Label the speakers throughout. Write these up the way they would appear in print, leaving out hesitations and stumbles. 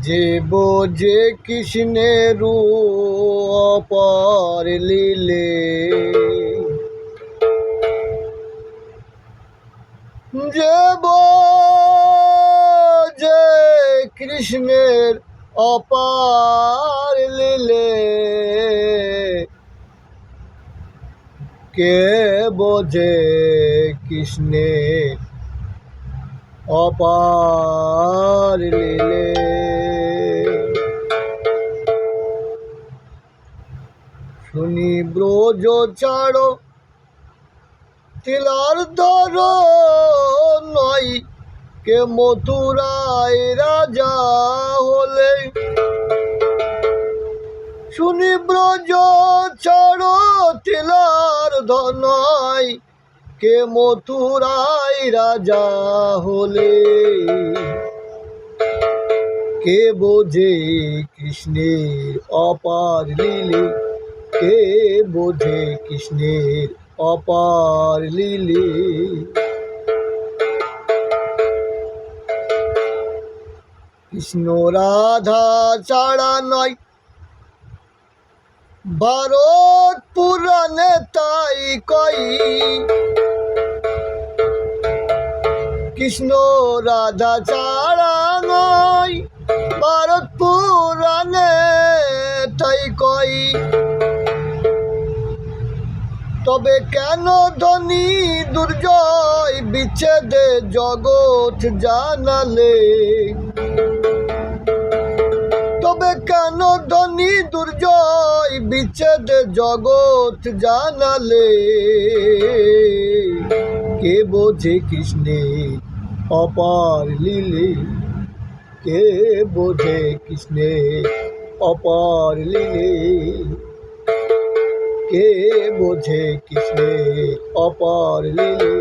Speaker 1: যে বোঝে কৃষ্ণের অপার লীলে, যে বোঝে কৃষ্ণের অপার লীলে, কে বোঝে কৃষ্ণের অপার লীলে। শুনি ব্রজ ছাড়ো তিলার ধর নয়, কে মথুরায় রাজা হলে। শুনি ব্রজ ছাড়ো তিলার ধর নয়, কে মথুরায় রাজা হলে। কে বোঝে কৃষ্ণের অপার লীলে, কে বোঝে কৃষ্ণের অপার লীলে। কৃষ্ণ রাধা ছাড়া নয় ভারত পুরাণে তাই কই। কৃষ্ণ রাধা ছাড়া নয় ভারত পুরাণে তাই কই। তবে কেন ধনী দুর্জয় বিচ্ছেদে জগৎ জানালে। তবে কেন ধনী দুর্জয় বিচ্ছেদে জগৎ জানালে। কে বোঝে কৃষ্ণের অপার লীলে, কে বোঝে কৃষ্ণের অপার লীলে। কে বোঝে কৃষ্ণের অপার লীলে।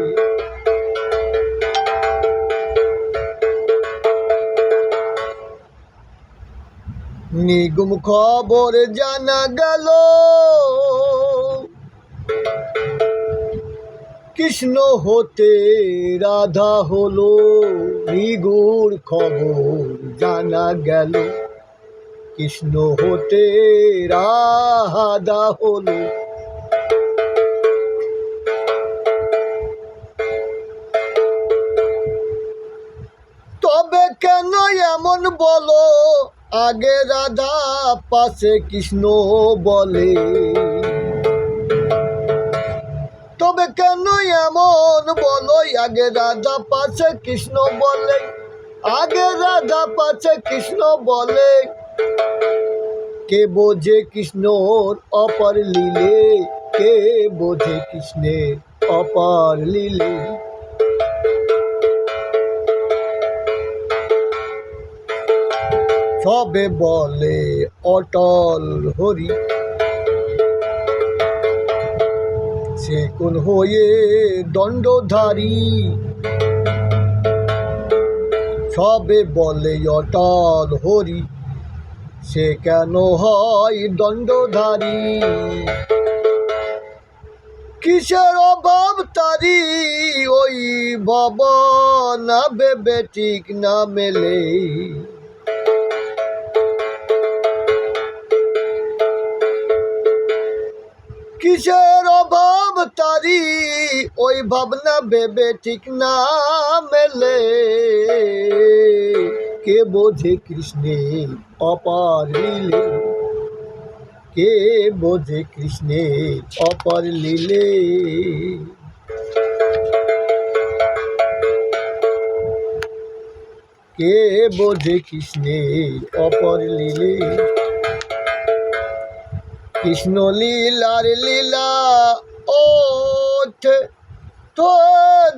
Speaker 1: নিগুম খবর জানা গেল, কৃষ্ণ হতে রাধা হলো। নিগুড় খবর জানা গেল, কৃষ্ণ হতে রাধা হলো। তবে কেন এমন বলো, আগে রাধা পাশে কৃষ্ণ বলে। তবে কেন এমন বলো, আগে রাধা পাশে কৃষ্ণ বলে। আগে রাধা পাশে কৃষ্ণ বলে। কে বোঝে কৃষ্ণর অপার লীলে, কে বোঝে কৃষ্ণের অপার লীলে। সবে বলে অটল হরি, সে কোন হয়ে দণ্ডধারী। সবে বলে অটল হরি, সে কেন হয় দণ্ডধারী। কিসের অভাব তারি, ওই ভবনা ভেবে ঠিক না মেলে। কিসের অভাব তারি, ওই ভাবনা ভেবে ঠিক না মেলে। কে বোঝে কৃষ্ণের অপার লীলে, কে বোঝে কৃষ্ণের অপার লীলে। কে বোঝে কৃষ্ণের অপার লীলে। কৃষ্ণ লীলার লীলা ওঠে তো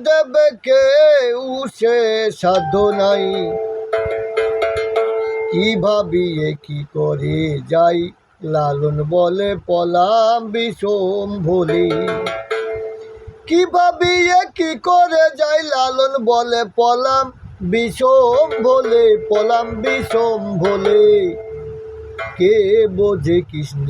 Speaker 1: দেবে কেউ সে সাধ্য নাই। কি ভাবিয়ে কি করে যাই, লালন বলে পলাম বিষম ভোলে। কি ভাবিয়ে কি করে যাই, লালন বলে পলাম বিষম ভোলে। পলাম বিষম ভোলে। কে বোঝে কৃষ্ণ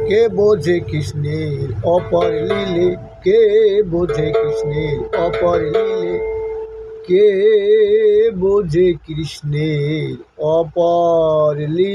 Speaker 1: কে বোঝে কৃষ্ণের অপর লীলে, কে বোঝে কৃষ্ণের অপর লীলে, কে বোঝে কৃষ্ণের অপর লীলে।